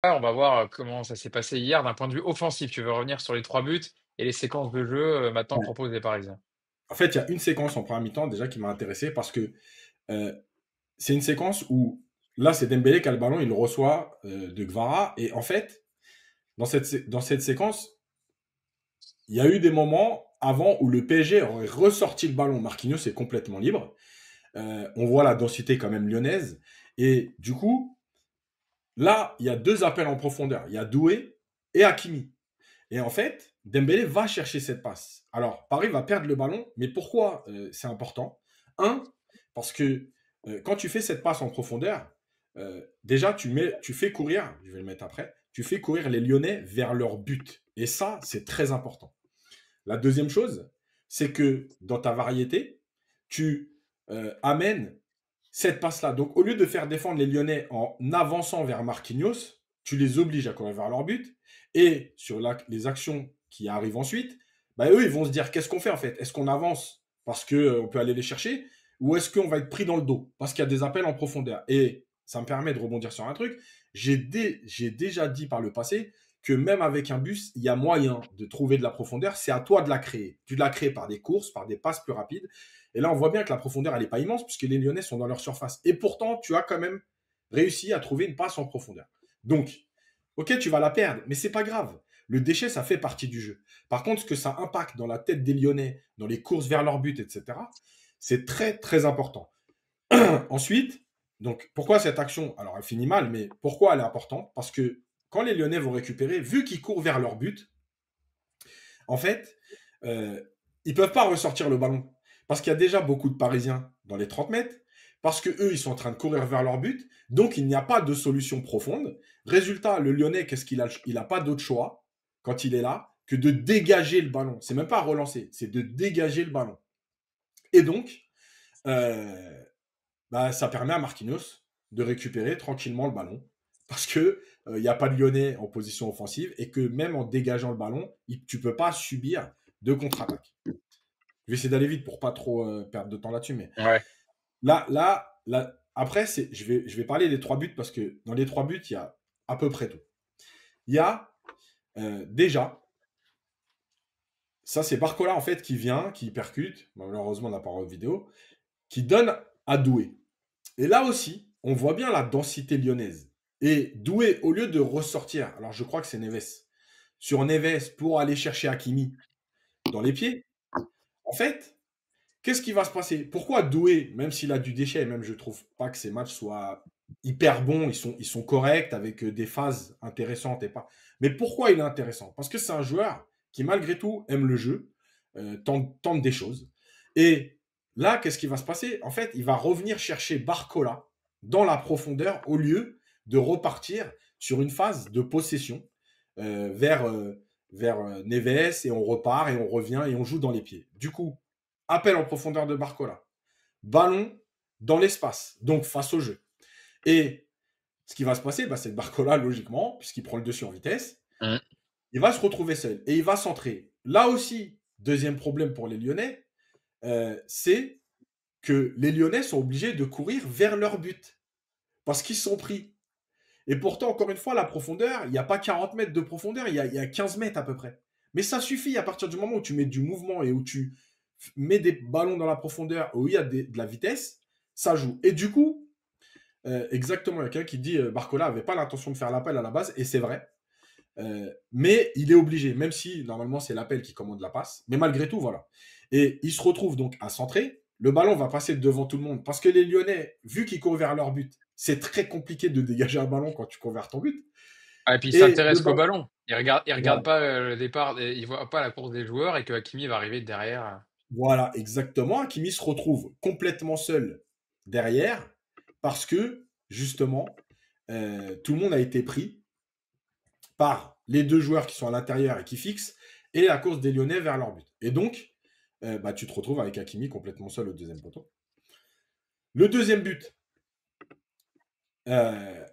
On va voir comment ça s'est passé hier d'un point de vue offensif. Tu veux revenir sur les 3 buts et les séquences de jeu, maintenant Ouais. proposées des Parisiens? En fait, il y a une séquence en première mi-temps déjà qui m'a intéressé parce que euh, c'est une séquence où là, c'est Dembélé qui a le ballon, il le reçoit de Gvara. Et en fait, dans cette séquence, il y a eu des moments avant où le PSG aurait ressorti le ballon. Marquinhos est complètement libre. On voit la densité quand même lyonnaise. Et du coup, là, il y a deux appels en profondeur. Il y a Doué et Hakimi. Et en fait, Dembélé va chercher cette passe. Alors, Paris va perdre le ballon, mais pourquoi c'est important? Un, parce que quand tu fais cette passe en profondeur, déjà, tu fais courir, je vais le mettre après, tu fais courir les Lyonnais vers leur but. Et ça, c'est très important. La deuxième chose, c'est que dans ta variété, tu amènes cette passe-là. Donc, au lieu de faire défendre les Lyonnais en avançant vers Marquinhos, tu les obliges à courir vers leur but. Et sur les actions qui arrivent ensuite, bah, eux, ils vont se dire qu'est-ce qu'on fait en fait? Est-ce qu'on avance parce qu'on peut aller les chercher? Ou est-ce qu'on va être pris dans le dos parce qu'il y a des appels en profondeur? Et ça me permet de rebondir sur un truc. J'ai déjà dit par le passé que même avec un bus, il y a moyen de trouver de la profondeur. C'est à toi de la créer. Tu la crées par des courses, par des passes plus rapides. Et là, on voit bien que la profondeur, elle n'est pas immense puisque les Lyonnais sont dans leur surface. Et pourtant, tu as quand même réussi à trouver une passe en profondeur. Donc, ok, tu vas la perdre, mais c'est pas grave. Le déchet, ça fait partie du jeu. Par contre, ce que ça impacte dans la tête des Lyonnais, dans les courses vers leur but, etc., c'est très, très important. Ensuite, donc, pourquoi cette action? Alors, elle finit mal, mais pourquoi elle est importante? Parce que quand les Lyonnais vont récupérer, vu qu'ils courent vers leur but, en fait, euh, ils ne peuvent pas ressortir le ballon. Parce qu'il y a déjà beaucoup de Parisiens dans les 30 mètres, parce qu'eux, ils sont en train de courir vers leur but, donc il n'y a pas de solution profonde. Résultat, le Lyonnais, qu'est-ce qu'il a? Il n'a pas d'autre choix, quand il est là, que de dégager le ballon. C'est même pas à relancer, c'est de dégager le ballon. Et donc, euh, bah, ça permet à Marquinhos de récupérer tranquillement le ballon. Parce que il n'y a pas de Lyonnais en position offensive et que même en dégageant le ballon, tu ne peux pas subir de contre-attaque. Je vais essayer d'aller vite pour pas trop perdre de temps là-dessus. Mais Ouais. là, après, je vais parler des trois buts parce que dans les trois buts, il y a à peu près tout. Il y a déjà, ça c'est Barcola en fait qui vient, qui percute, malheureusement on n'a pas de vidéo, qui donne à Doué. Et là aussi, on voit bien la densité lyonnaise. Et Doué, au lieu de ressortir, alors je crois que c'est Neves, sur Neves pour aller chercher Hakimi dans les pieds, en fait, qu'est-ce qui va se passer? Pourquoi Doué, même s'il a du déchet, et même je trouve pas que ses matchs soient hyper bons, ils sont corrects avec des phases intéressantes et pas. Mais pourquoi il est intéressant? Parce que c'est un joueur qui, malgré tout, aime le jeu, tente des choses. Et là, qu'est-ce qui va se passer? En fait, il va revenir chercher Barcola dans la profondeur au lieu de repartir sur une phase de possession vers Neves et on repart et on revient et on joue dans les pieds. Du coup, appel en profondeur de Barcola. Ballon dans l'espace, donc face au jeu. Et ce qui va se passer, bah, c'est que Barcola, logiquement, puisqu'il prend le dessus en vitesse, Mmh. il va se retrouver seul et il va centrer. Là aussi, deuxième problème pour les Lyonnais, c'est que les Lyonnais sont obligés de courir vers leur but parce qu'ils sont pris. Et pourtant, encore une fois, la profondeur, il n'y a pas 40 mètres de profondeur, il y a 15 mètres à peu près. Mais ça suffit à partir du moment où tu mets du mouvement et où tu mets des ballons dans la profondeur, où il y a de la vitesse, ça joue. Et du coup, exactement, il y a quelqu'un qui dit Barcola n'avait pas l'intention de faire l'appel à la base, et c'est vrai. Mais il est obligé, même si normalement c'est l'appel qui commande la passe. Mais malgré tout, voilà. Et il se retrouve donc à centrer. Le ballon va passer devant tout le monde parce que les Lyonnais, vu qu'ils courent vers leur but, c'est très compliqué de dégager un ballon quand tu cours vers ton but. Ah et puis il Et le s'intéresse qu'au ballon, ballon. Il regarde voilà, pas, le départ et il voit pas la course des joueurs et que Hakimi va arriver derrière. voilà, exactement. Hakimi se retrouve complètement seul derrière parce que justement, tout le monde a été pris par les deux joueurs qui sont à l'intérieur et qui fixent, et la course des Lyonnais vers leur but. Et donc, bah, tu te retrouves avec Hakimi complètement seul au deuxième poteau. Le deuxième but, euh,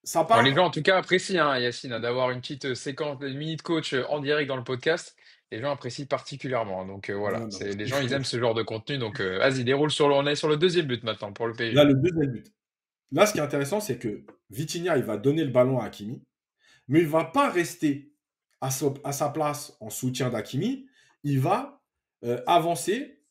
ça Bon, les gens part. en tout cas apprécient, hein, Yacine, hein, d'avoir une petite, séquence de minute coach, en direct dans le podcast. Les gens apprécient particulièrement donc voilà, Non, non, c'est les gens, ils aiment ce genre de contenu donc vas-y déroule on est sur le deuxième but maintenant pour le là, PSG. le deuxième but. là, ce qui est intéressant, c'est que Vitinha, il va donner le ballon à Hakimi, mais il ne va pas rester à sa place en soutien d'Hakimi. Il va avancer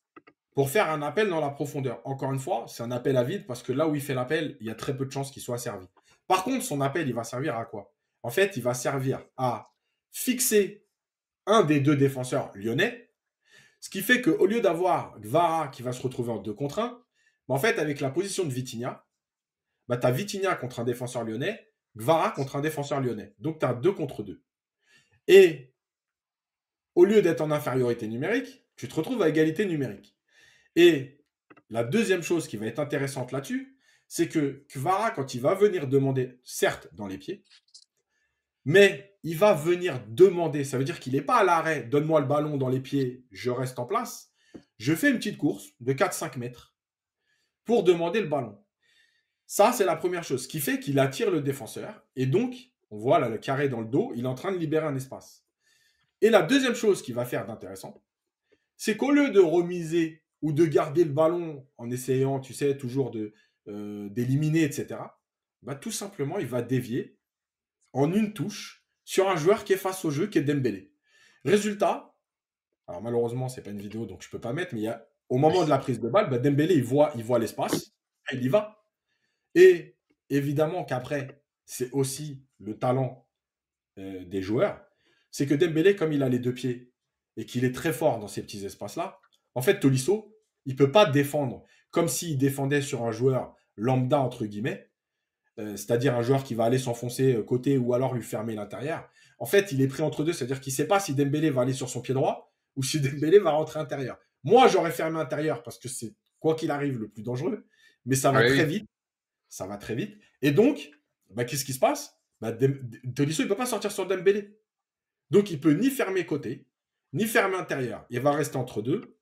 pour faire un appel dans la profondeur. Encore une fois, c'est un appel à vide parce que là où il fait l'appel, il y a très peu de chances qu'il soit servi. Par contre, son appel, il va servir à quoi? En fait, il va servir à fixer un des deux défenseurs lyonnais, ce qui fait qu'au lieu d'avoir Gvara qui va se retrouver en 2 contre 1, en fait, avec la position de Vitinha, bah, tu as Vitinha contre un défenseur lyonnais, Gvara contre un défenseur lyonnais. Donc, tu as 2 contre 2. Et au lieu d'être en infériorité numérique, tu te retrouves à égalité numérique. Et la deuxième chose qui va être intéressante là-dessus, c'est que Kvara, quand il va venir demander, certes dans les pieds, mais il va venir demander, ça veut dire qu'il n'est pas à l'arrêt, donne-moi le ballon dans les pieds, je reste en place. Je fais une petite course de 4-5 mètres pour demander le ballon. Ça, c'est la première chose, ce qui fait qu'il attire le défenseur. Et donc, on voit là le carré dans le dos, il est en train de libérer un espace. Et la deuxième chose qu'il va faire d'intéressant, c'est qu'au lieu de remiser ou de garder le ballon en essayant, tu sais, toujours d'éliminer, etc., bah, tout simplement, il va dévier en une touche sur un joueur qui est face au jeu, qui est Dembélé. Résultat, alors malheureusement, c'est pas une vidéo, donc je peux pas mettre, mais au moment de la prise de balle, bah, Dembélé, il voit l'espace, il y va. Et évidemment qu'après, c'est aussi le talent des joueurs, c'est que Dembélé, comme il a les 2 pieds et qu'il est très fort dans ces petits espaces-là, en fait, Tolisso, il ne peut pas défendre comme s'il défendait sur un joueur lambda, entre guillemets, c'est-à-dire un joueur qui va aller s'enfoncer côté ou alors lui fermer l'intérieur. En fait, il est pris entre deux, c'est-à-dire qu'il ne sait pas si Dembélé va aller sur son pied droit ou si Dembélé va rentrer intérieur. Moi, j'aurais fermé intérieur parce que c'est, quoi qu'il arrive, le plus dangereux, mais ça va Oui, très oui. vite. Ça va très vite. Et donc, bah, qu'est-ce qui se passe? Bah, Tolisso, il ne peut pas sortir sur Dembélé. Donc, il peut ni fermer côté, ni fermer intérieur. Il va rester entre deux.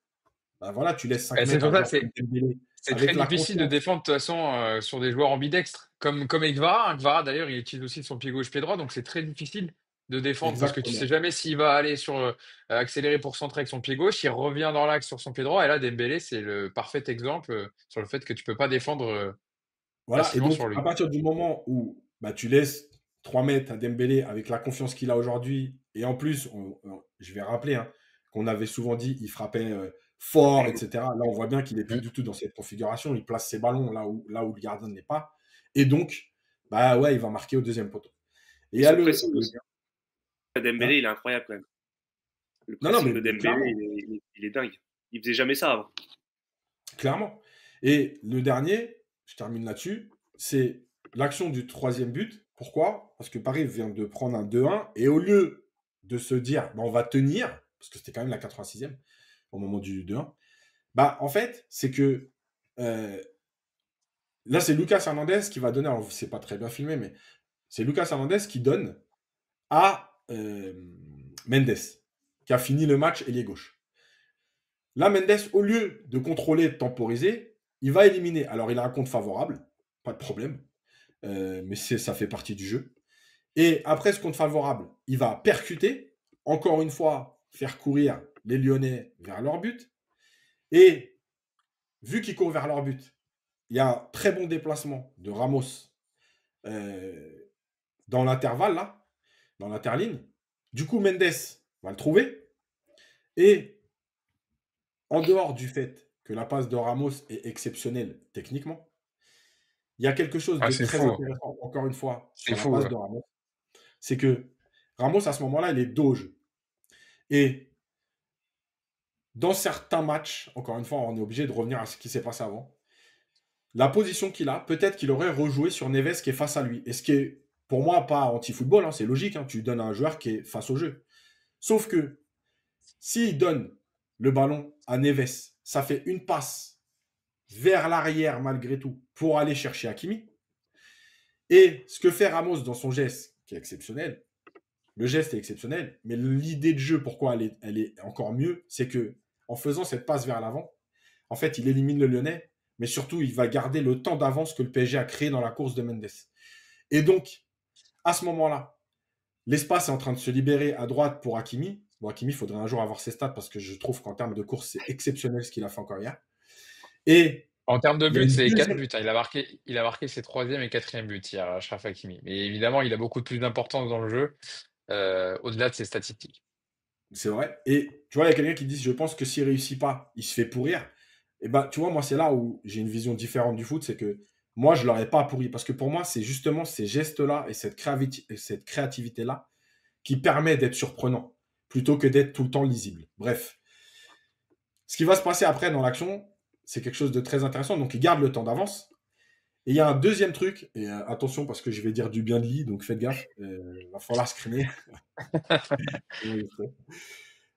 Ben voilà, tu laisses 5 Et c'est mètres à pour un ça, joueur comme Dembélé c'est très avec la difficile de confiance. défendre de toute façon sur des joueurs ambidextres, comme Ekvara. Ekvara, d'ailleurs, il utilise aussi son pied gauche, pied droit, donc c'est très difficile de défendre parce que tu sais Exactement. jamais s'il va aller sur accélérer pour centrer avec son pied gauche, il revient dans l'axe sur son pied droit. Et là, Dembélé, c'est le parfait exemple sur le fait que tu peux pas défendre Voilà. Et facilement donc, sur à lui. partir du moment où bah, tu laisses 3 mètres à Dembélé avec la confiance qu'il a aujourd'hui, et en plus, je vais rappeler hein, qu'on avait souvent dit il frappait fort, etc. Là, on voit bien qu'il n'est plus Mm. du tout dans cette configuration. Il place ses ballons là où le gardien n'est pas. Et donc, bah ouais, il va marquer au deuxième poteau. Et il Et y a son pressing aussi. hein. Dembélé, il est incroyable quand même. Le Non, non, pressing de mais Dembélé, clairement. il est dingue. Il faisait jamais ça avant. Clairement. Et le dernier, je termine là-dessus, c'est l'action du troisième but. Pourquoi? Parce que Paris vient de prendre un 2-1 et au lieu de se dire bah, on va tenir, parce que c'était quand même la 86e au moment du 2-1, bah en fait, c'est que euh, là, c'est Lucas Hernandez qui va donner, alors c'est pas très bien filmé, mais c'est Lucas Hernandez qui donne à Mendes, qui a fini le match ailier gauche. Là, Mendes, au lieu de contrôler, de temporiser, il va éliminer. Alors, il a un compte favorable, pas de problème, mais ça fait partie du jeu. Et après ce compte favorable, il va percuter, encore une fois, faire courir les Lyonnais vers leur but. Et vu qu'ils courent vers leur but, il y a un très bon déplacement de Ramos euh, dans l'intervalle, là, dans l'interligne. Du coup, Mendes va le trouver. Et en dehors du fait que la passe de Ramos est exceptionnelle techniquement, il y a quelque chose Ah, de c'est très fou. intéressant, encore une fois, C'est sur la fou. passe Ouais. de Ramos. C'est que Ramos, à ce moment-là, il est dos au jeu. Et dans certains matchs, encore une fois, on est obligé de revenir à ce qui s'est passé avant. La position qu'il a, peut-être qu'il aurait rejoué sur Neves qui est face à lui. Et ce qui est, pour moi, pas anti-football, hein, c'est logique. Hein, tu donnes à un joueur qui est face au jeu. Sauf que s'il donne le ballon à Neves, ça fait une passe vers l'arrière malgré tout pour aller chercher Hakimi. Et ce que fait Ramos dans son geste, qui est exceptionnel, le geste est exceptionnel, mais l'idée de jeu, pourquoi elle est encore mieux, c'est que en faisant cette passe vers l'avant, en fait, il élimine le Lyonnais, mais surtout, il va garder le temps d'avance que le PSG a créé dans la course de Mendes. Et donc, à ce moment-là, l'espace est en train de se libérer à droite pour Hakimi. Bon, Hakimi, il faudrait un jour avoir ses stats parce que je trouve qu'en termes de course, c'est exceptionnel ce qu'il a fait encore hier. Et En termes de Il y a buts, une c'est 4 deuxième. buts, hein. Il a marqué ses troisième et quatrième buts hier, Achraf Hakimi. Mais évidemment, il a beaucoup plus d'importance dans le jeu, au-delà de ses statistiques. C'est vrai. Et tu vois, il y a quelqu'un qui dit, je pense que s'il réussit pas, il se fait pourrir. Et ben, tu vois, moi, c'est là où j'ai une vision différente du foot, c'est que moi, je l'aurais pas pourri. Parce que pour moi, c'est justement ces gestes-là et cette créativité-là qui permet d'être surprenant, plutôt que d'être tout le temps lisible. Bref. Ce qui va se passer après dans l'action, c'est quelque chose de très intéressant. Donc, il garde le temps d'avance. Et il y a un deuxième truc, et attention parce que je vais dire du bien de Lee, donc faites gaffe, va falloir screener.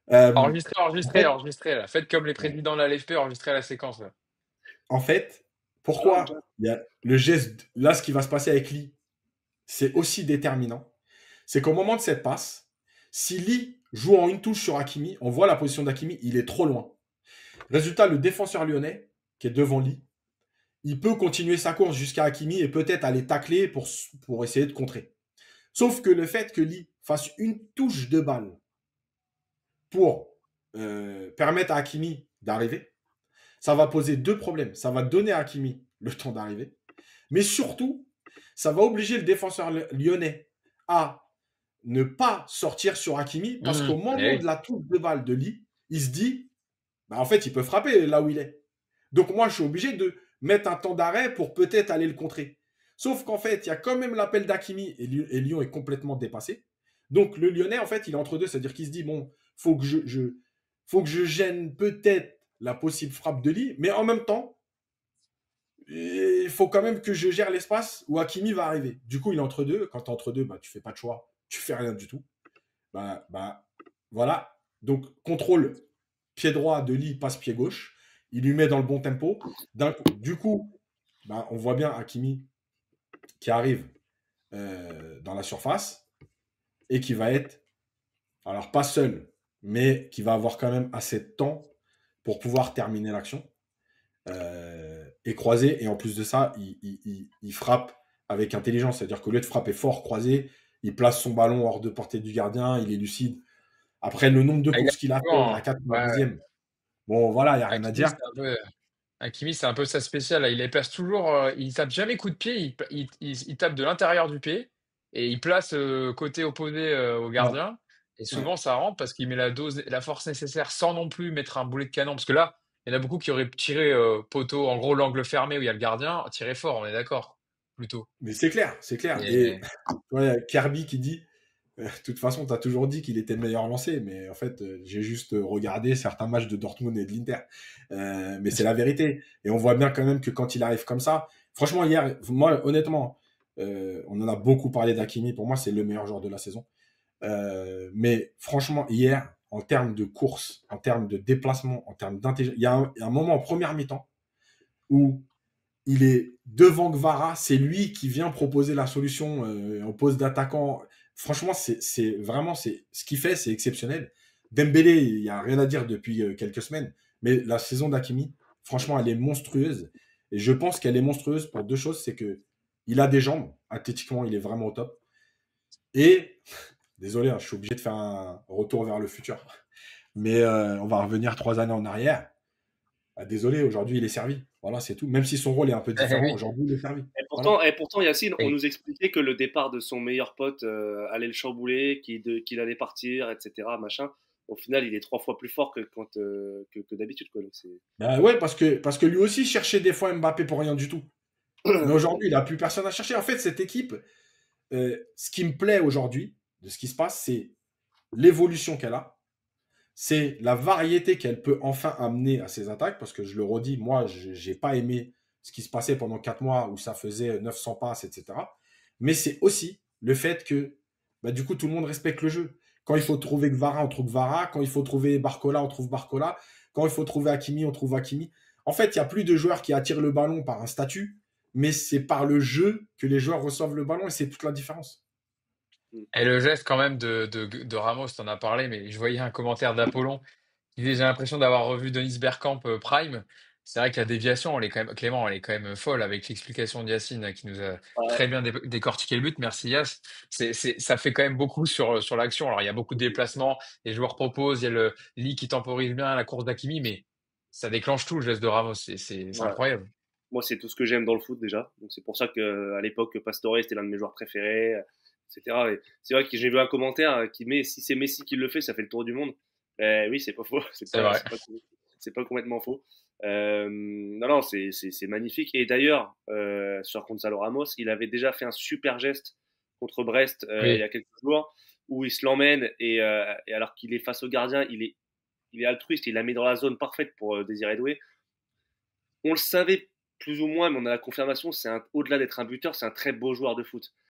Enregistrez, En enregistrez, fait, enregistrez, là. Faites comme les présidents de la LFP, enregistrez la séquence, là. en fait, John, John. pourquoi il y a le geste, là, ce qui va se passer avec Lee, c'est aussi déterminant. C'est qu'au moment de cette passe, si Lee joue en une touche sur Hakimi, on voit la position d'Hakimi, il est trop loin. Résultat, le défenseur lyonnais, qui est devant Lee, il peut continuer sa course jusqu'à Hakimi et peut-être aller tacler pour essayer de contrer. Sauf que le fait que Lee fasse une touche de balle pour permettre à Hakimi d'arriver, ça va poser deux problèmes. Ça va donner à Hakimi le temps d'arriver, mais surtout, ça va obliger le défenseur lyonnais à ne pas sortir sur Hakimi parce qu'au Eh moment de oui. la touche de balle de Lee, il se dit, bah, en fait, il peut frapper là où il est. Donc moi, je suis obligé de mettre un temps d'arrêt pour peut-être aller le contrer. Sauf qu'en fait, il y a quand même l'appel d'Hakimi et Lyon est complètement dépassé. Donc le Lyonnais, en fait, il est entre deux, c'est-à-dire qu'il se dit, bon, faut que je gêne peut-être la possible frappe de Lee, mais en même temps, il faut quand même que je gère l'espace où Hakimi va arriver. Du coup, il est entre deux. Quand tu es entre deux, bah, tu fais pas de choix, tu fais rien du tout. Bah, voilà. Donc, contrôle, pied droit de Lee, passe pied gauche. Il lui met dans le bon tempo. Du coup, bah, on voit bien Hakimi qui arrive dans la surface et qui va être, alors pas seul, mais qui va avoir quand même assez de temps pour pouvoir terminer l'action et croiser. Et en plus de ça, il frappe avec intelligence. C'est-à-dire qu'au lieu de frapper fort, croisé, il place son ballon hors de portée du gardien, il est lucide. Après, le nombre de Ah, il a courses qu'il a fait à la souvent, ouais, ouais. 90e, bon, voilà, il n'y a rien à Hakimi, dire. c'est un peu sa spéciale, là. Il les place toujours, il tape jamais coup de pied, il tape de l'intérieur du pied et il place côté opposé au Ouais, gardien. Et ouais. souvent, ça rentre parce qu'il met la force nécessaire sans non plus mettre un boulet de canon. Parce que là, il y en a beaucoup qui auraient tiré poteau, en gros, l'angle fermé où il y a le gardien, tiré fort, on est d'accord, plutôt. Mais c'est clair, c'est clair. Et Et ouais, Kirby qui dit, de toute façon, tu as toujours dit qu'il était le meilleur lancé, mais en fait, j'ai juste regardé certains matchs de Dortmund et de l'Inter. Mais c'est la vérité. Et on voit bien quand même que quand il arrive comme ça, franchement, hier, moi, honnêtement, on en a beaucoup parlé d'Hakimi. Pour moi, c'est le meilleur joueur de la saison. Mais franchement, hier, en termes de course, en termes de déplacement, en termes d'intelligence, il y a un moment en première mi-temps où il est devant Gvara, c'est lui qui vient proposer la solution en poste d'attaquant. Franchement, c'est vraiment ce qu'il fait, c'est exceptionnel. Dembélé, il n'y a rien à dire depuis quelques semaines, mais la saison d'Akimi, franchement, elle est monstrueuse. Et je pense qu'elle est monstrueuse pour deux choses, c'est que il a des jambes, athlétiquement, il est vraiment au top. Et désolé, hein, je suis obligé de faire un retour vers le futur, mais on va revenir 3 années en arrière. Ah, désolé, aujourd'hui, il est servi. Voilà, c'est tout. Même si son rôle est un peu différent, oui. aujourd'hui, il est servi. Et Voilà. pourtant, Yacine, on Et- nous expliquait que le départ de son meilleur pote allait le chambouler, qu'il allait partir, etc. Machin. Au final, il est 3 fois plus fort que que d'habitude, quoi. Donc Bah ouais, parce que lui aussi cherchait des fois Mbappé pour rien du tout. Mais aujourd'hui, il n'a plus personne à chercher. En fait, cette équipe, ce qui me plaît aujourd'hui de ce qui se passe, c'est l'évolution qu'elle a. C'est la variété qu'elle peut enfin amener à ses attaques. Parce que je le redis, moi, je n'ai pas aimé ce qui se passait pendant 4 mois où ça faisait 900 passes, etc. Mais c'est aussi le fait que bah, du coup, tout le monde respecte le jeu. Quand il faut trouver Gvara, on trouve Gvara. Quand il faut trouver Barcola, on trouve Barcola. Quand il faut trouver Hakimi, on trouve Hakimi. En fait, il n'y a plus de joueurs qui attirent le ballon par un statut, mais c'est par le jeu que les joueurs reçoivent le ballon et c'est toute la différence. Et le geste quand même de Ramos, t'en as parlé, mais je voyais un commentaire d'Apollon qui disait, j'ai l'impression d'avoir revu Dennis Bergkamp Prime. C'est vrai que la déviation, elle est quand même, Clément, elle est quand même folle avec l'explication de Yacine qui nous a ouais, très bien décortiqué le but. Merci Yass. Ça fait quand même beaucoup sur l'action. Alors il y a beaucoup de déplacements, les joueurs proposent, il y a le Lee qui temporise bien la course d'Hakimi, mais ça déclenche tout le geste de Ramos. C'est ouais. incroyable. Moi, c'est tout ce que j'aime dans le foot déjà. Donc c'est pour ça que à l'époque, Pastore c'était l'un de mes joueurs préférés, etc. Et c'est vrai que j'ai vu un commentaire qui met si c'est Messi qui le fait, ça fait le tour du monde. Oui, c'est pas faux. C'est vrai. C'est pas complètement faux. Non, non, c'est magnifique. Et d'ailleurs, sur Gonzalo Ramos, il avait déjà fait un super geste contre Brest il y Oui. a quelques jours où il se l'emmène et alors qu'il est face au gardien, il est altruiste, il la mis dans la zone parfaite pour Désiré Doué. On le savait plus ou moins, mais on a la confirmation, au-delà d'être un buteur, c'est un très beau joueur de foot.